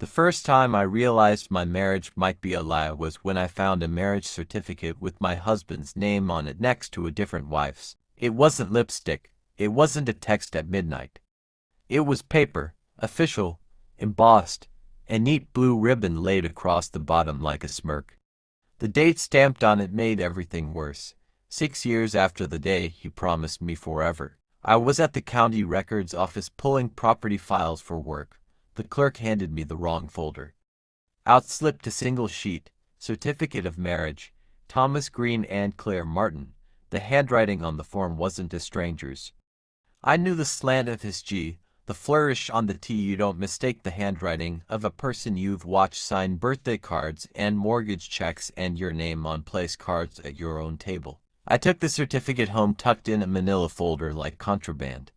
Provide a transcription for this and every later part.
The first time I realized my marriage might be a lie was when I found a marriage certificate with my husband's name on it next to a different wife's. It wasn't lipstick. It wasn't a text at midnight. It was paper, official, embossed, a neat blue ribbon laid across the bottom like a smirk. The date stamped on it made everything worse. 6 years after the day he promised me forever. I was at the county records office pulling property files for work. The clerk handed me the wrong folder. Out slipped a single sheet, certificate of marriage, Thomas Green and Claire Martin. The handwriting on the form wasn't a stranger's. I knew the slant of his G, the flourish on the T. You don't mistake the handwriting of a person you've watched sign birthday cards and mortgage checks and your name on place cards at your own table. I took the certificate home tucked in a manila folder like contraband.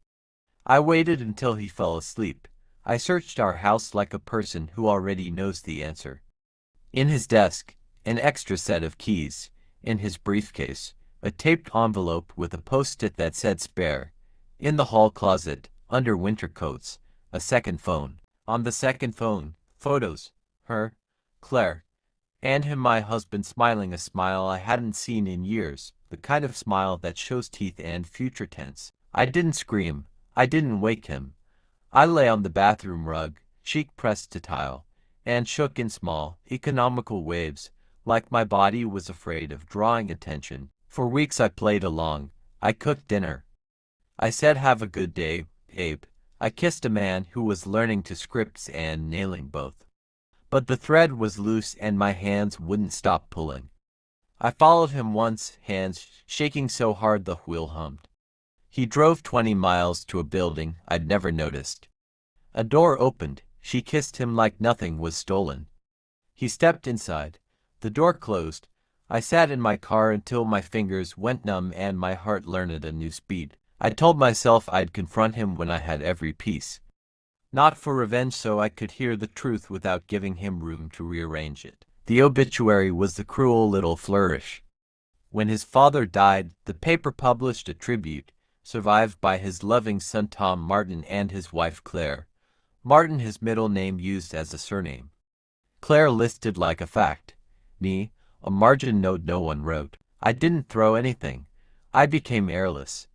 I waited until he fell asleep. I searched our house like a person who already knows the answer. In his desk, an extra set of keys. In his briefcase, a taped envelope with a post-it that said spare. In the hall closet, under winter coats, a second phone. On the second phone, photos. Her, Claire, and him, my husband, smiling a smile I hadn't seen in years, the kind of smile that shows teeth and future tense. I didn't scream. I didn't wake him. I lay on the bathroom rug, cheek pressed to tile, and shook in small, economical waves, like my body was afraid of drawing attention. For weeks I played along. I cooked dinner. I said have a good day, Abe. I kissed a man who was learning to scripts and nailing both. But the thread was loose and my hands wouldn't stop pulling. I followed him once, hands shaking so hard the wheel hummed. He drove 20 miles to a building I'd never noticed. A door opened. She kissed him like nothing was stolen. He stepped inside. The door closed. I sat in my car until my fingers went numb and my heart learned a new speed. I told myself I'd confront him when I had every piece. Not for revenge, so I could hear the truth without giving him room to rearrange it. The obituary was the cruel little flourish. When his father died, the paper published a tribute, survived by his loving son Tom Martin and his wife Claire. Martin, his middle name, used as a surname. Claire listed like a fact. Me, a margin note no one wrote. I didn't throw anything. I became airless.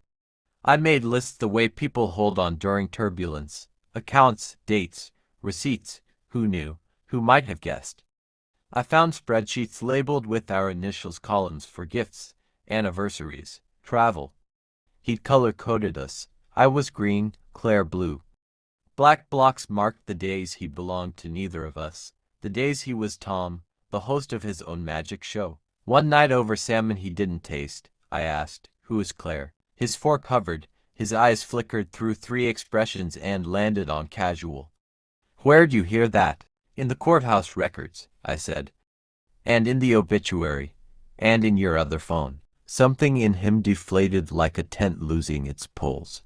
I made lists the way people hold on during turbulence. Accounts, dates, receipts. Who knew? Who might have guessed? I found spreadsheets labeled with our initials, columns for gifts, anniversaries, travel. He'd color-coded us. I was green, Claire blue. Black blocks marked the days he belonged to neither of us. The days he was Tom, the host of his own magic show. One night over salmon he didn't taste, I asked, "Who is Claire?" His fork hovered, his eyes flickered through 3 expressions and landed on casual. "Where'd you hear that?" "In the courthouse records," I said. "And in the obituary. And in your other phone." Something in him deflated like a tent losing its poles.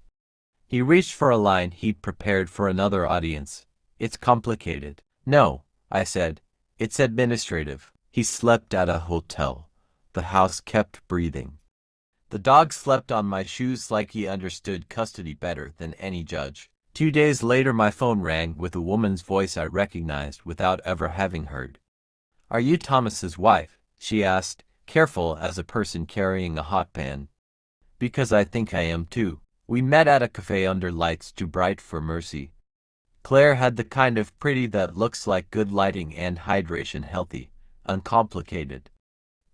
He reached for a line he'd prepared for another audience. "It's complicated." "No," I said. "It's administrative." He slept at a hotel. The house kept breathing. The dog slept on my shoes like he understood custody better than any judge. 2 days later my phone rang with a woman's voice I recognized without ever having heard. "Are you Thomas's wife?" she asked, careful as a person carrying a hot pan. "Because I think I am too." We met at a cafe under lights too bright for mercy. Claire had the kind of pretty that looks like good lighting and hydration, healthy, uncomplicated.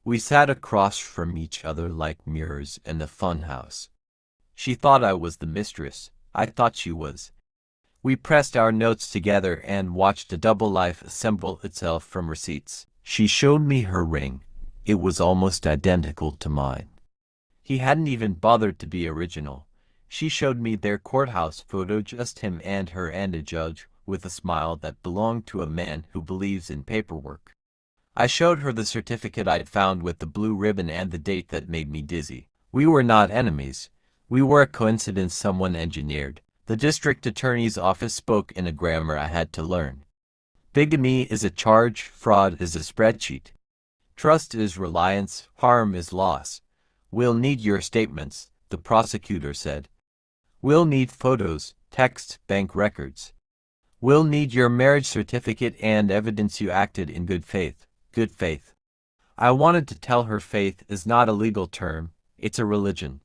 We sat across from each other like mirrors in a funhouse. She thought I was the mistress. I thought she was. We pressed our notes together and watched a double life assemble itself from receipts. She showed me her ring. It was almost identical to mine. He hadn't even bothered to be original. She showed me their courthouse photo, just him and her and a judge, with a smile that belonged to a man who believes in paperwork. I showed her the certificate I'd found with the blue ribbon and the date that made me dizzy. We were not enemies. We were a coincidence someone engineered. The district attorney's office spoke in a grammar I had to learn. Bigamy is a charge, fraud is a spreadsheet. Trust is reliance, harm is loss. "We'll need your statements," the prosecutor said. "We'll need photos, texts, bank records." We'll need your marriage certificate and evidence you acted in good faith. Good faith. I wanted to tell her faith is not a legal term, it's a religion.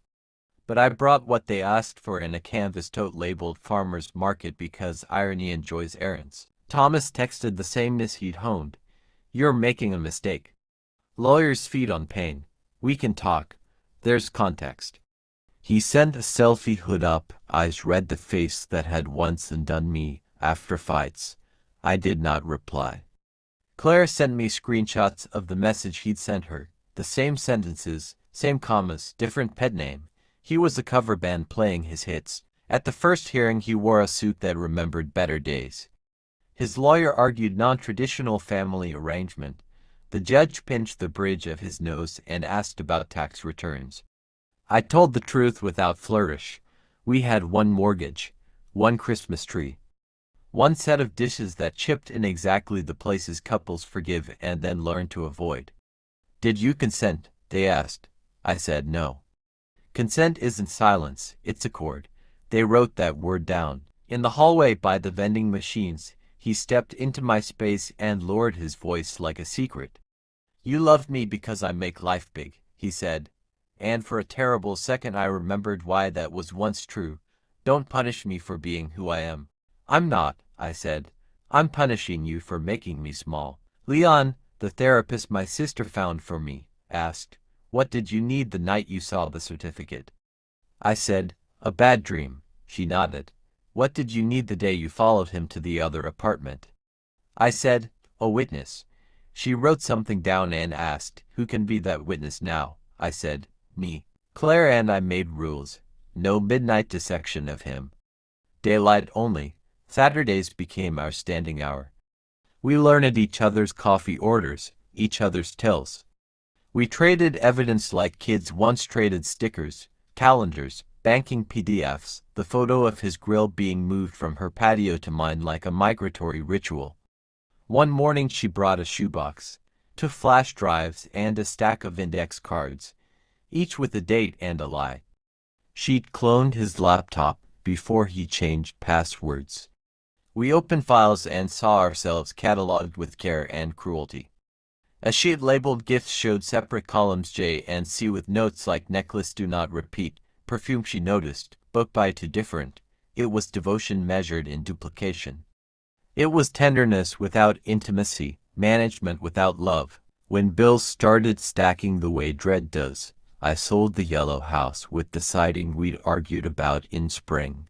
But I brought what they asked for in a canvas tote labeled Farmer's Market because irony enjoys errands. Thomas texted the sameness he'd honed. You're making a mistake. Lawyers feed on pain. We can talk. There's context. He sent a selfie, hood up, eyes read the face that had once undone me after fights. I did not reply. Claire sent me screenshots of the message he'd sent her. The same sentences, same commas, different pet name. He was a cover band playing his hits. At the first hearing he wore a suit that remembered better days. His lawyer argued non-traditional family arrangement. The judge pinched the bridge of his nose and asked about tax returns. I told the truth without flourish. We had one mortgage, one Christmas tree, one set of dishes that chipped in exactly the places couples forgive and then learn to avoid. Did you consent? They asked. I said no. Consent isn't silence, it's accord. They wrote that word down. In the hallway by the vending machines, he stepped into my space and lowered his voice like a secret. You loved me because I make life big, he said. And for a terrible second I remembered why that was once true. Don't punish me for being who I am. I'm not, I said. I'm punishing you for making me small. Leon, the therapist my sister found for me, asked, what did you need the night you saw the certificate? I said, a bad dream. She nodded. What did you need the day you followed him to the other apartment? I said, a witness. She wrote something down and asked, who can be that witness now? I said, me. Claire and I made rules. No midnight dissection of him. Daylight only. Saturdays became our standing hour. We learned each other's coffee orders, each other's tills. We traded evidence like kids once traded stickers, calendars, banking PDFs, the photo of his grill being moved from her patio to mine like a migratory ritual. One morning she brought a shoebox, 2 flash drives and a stack of index cards, each with a date and a lie. She'd cloned his laptop before he changed passwords. We opened files and saw ourselves cataloged with care and cruelty. A sheet labeled gifts showed separate columns J and C with notes like necklace do not repeat, perfume she noticed, book buy too different. It was devotion measured in duplication. It was tenderness without intimacy, management without love. When bills started stacking the way dread does, I sold the yellow house with the siding we'd argued about in spring.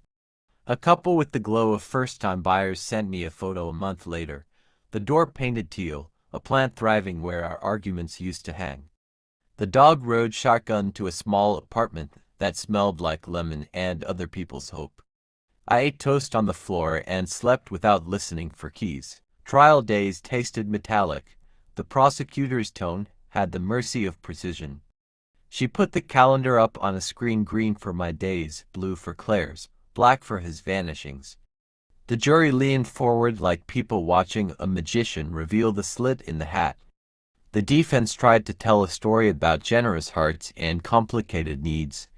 A couple with the glow of first-time buyers sent me a photo a month later. The door painted teal, a plant thriving where our arguments used to hang. The dog rode shotgun to a small apartment that smelled like lemon and other people's hope. I ate toast on the floor and slept without listening for keys. Trial days tasted metallic. The prosecutor's tone had the mercy of precision. She put the calendar up on a screen, green for my days, blue for Claire's, black for his vanishings. The jury leaned forward like people watching a magician reveal the slit in the hat. The defense tried to tell a story about generous hearts and complicated needs.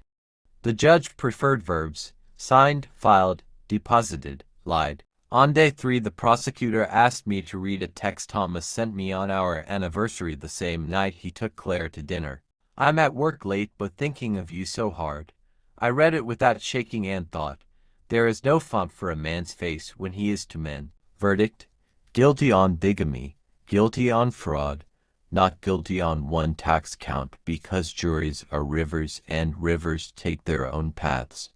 The judge preferred verbs: signed, filed, deposited, lied. On day 3, the prosecutor asked me to read a text Thomas sent me on our anniversary the same night he took Claire to dinner. I'm at work late but thinking of you so hard. I read it without shaking and thought, there is no font for a man's face when he is to men. Verdict: guilty on bigamy, guilty on fraud, not guilty on one tax count because juries are rivers and rivers take their own paths.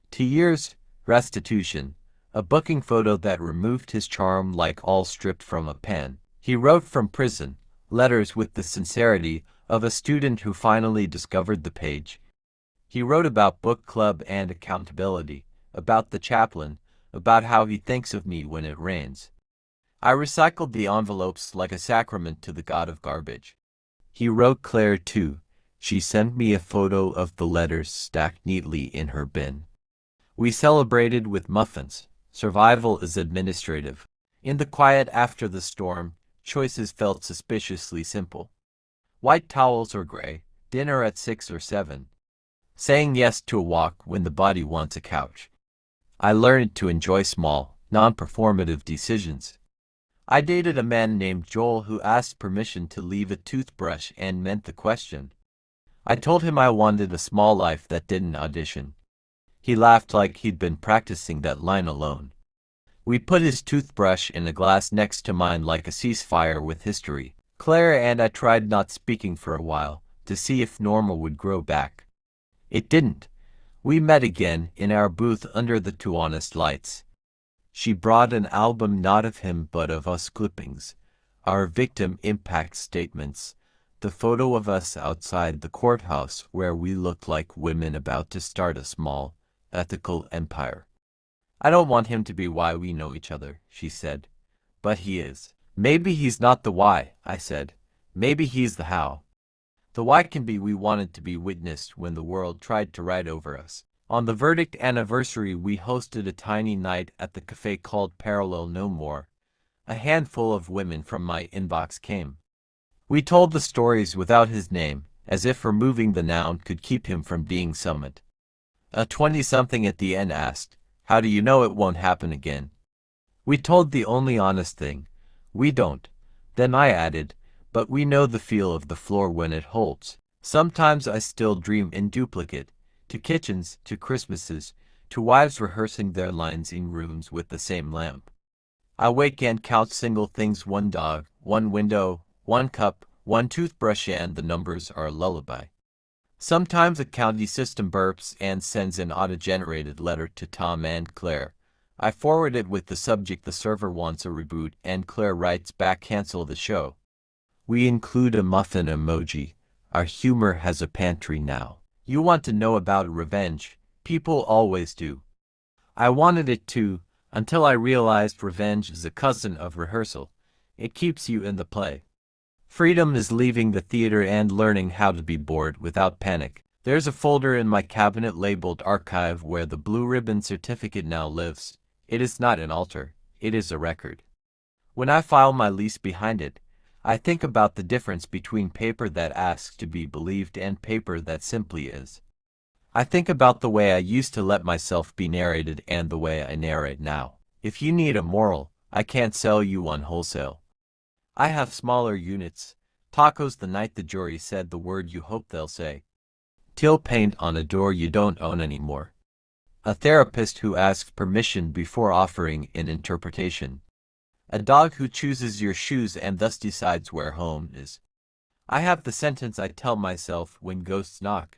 2 years, restitution, a booking photo that removed his charm like all stripped from a pen. He wrote from prison, letters with the sincerity of a student who finally discovered the page. He wrote about book club and accountability, about the chaplain, about how he thinks of me when it rains. I recycled the envelopes like a sacrament to the god of garbage. He wrote Claire too. She sent me a photo of the letters stacked neatly in her bin. We celebrated with muffins. Survival is administrative. In the quiet after the storm, choices felt suspiciously simple. White towels or gray, dinner at 6 or 7. Saying yes to a walk when the body wants a couch. I learned to enjoy small, non-performative decisions. I dated a man named Joel who asked permission to leave a toothbrush and meant the question. I told him I wanted a small life that didn't audition. He laughed like he'd been practicing that line alone. We put his toothbrush in a glass next to mine like a ceasefire with history. Claire and I tried not speaking for a while, to see if normal would grow back. It didn't. We met again in our booth under the two honest lights. She brought an album not of him but of us clippings, our victim impact statements, the photo of us outside the courthouse where we looked like women about to start a small, ethical empire. I don't want him to be why we know each other, she said. But he is. Maybe he's not the why, I said. Maybe he's the how. The why can be we wanted to be witnessed when the world tried to write over us. On the verdict anniversary we hosted a tiny night at the cafe called Parallel No More. A handful of women from my inbox came. We told the stories without his name, as if removing the noun could keep him from being summoned. A 20-something at the end asked, "How do you know it won't happen again?" We told the only honest thing. We don't. Then I added, but we know the feel of the floor when it holds. Sometimes I still dream in duplicate, to kitchens, to Christmases, to wives rehearsing their lines in rooms with the same lamp. I wake and count single things: one dog, one window, one cup, one toothbrush, and the numbers are a lullaby. Sometimes a county system burps and sends an auto-generated letter to Tom and Claire. I forward it with the subject "The server wants a reboot," and Claire writes back, "Cancel the show." We include a muffin emoji. Our humor has a pantry now. You want to know about revenge? People always do. I wanted it too, until I realized revenge is a cousin of rehearsal. It keeps you in the play. Freedom is leaving the theater and learning how to be bored without panic. There's a folder in my cabinet labeled Archive where the blue ribbon certificate now lives. It is not an altar, it is a record. When I file my lease behind it, I think about the difference between paper that asks to be believed and paper that simply is. I think about the way I used to let myself be narrated and the way I narrate now. If you need a moral, I can't sell you one wholesale. I have smaller units. Tacos the night the jury said the word you hope they'll say. Till paint on a door you don't own anymore. A therapist who asks permission before offering an interpretation. A dog who chooses your shoes and thus decides where home is. I have the sentence I tell myself when ghosts knock.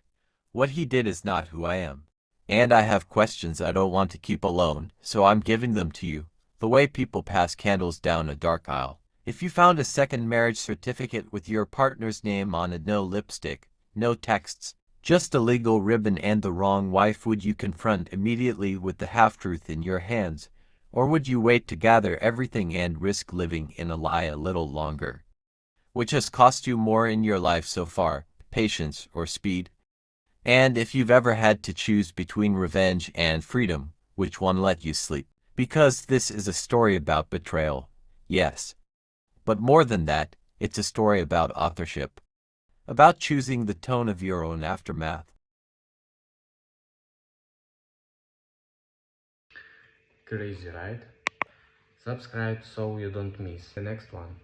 What he did is not who I am. And I have questions I don't want to keep alone, so I'm giving them to you, the way people pass candles down a dark aisle. If you found a second marriage certificate with your partner's name on it, no lipstick, no texts, just a legal ribbon and the wrong wife, would you confront immediately with the half-truth in your hands, or would you wait to gather everything and risk living in a lie a little longer? Which has cost you more in your life so far, patience or speed? And if you've ever had to choose between revenge and freedom, which one let you sleep? Because this is a story about betrayal, yes. But more than that, it's a story about authorship. About choosing the tone of your own aftermath. Crazy, right? Subscribe so you don't miss the next one.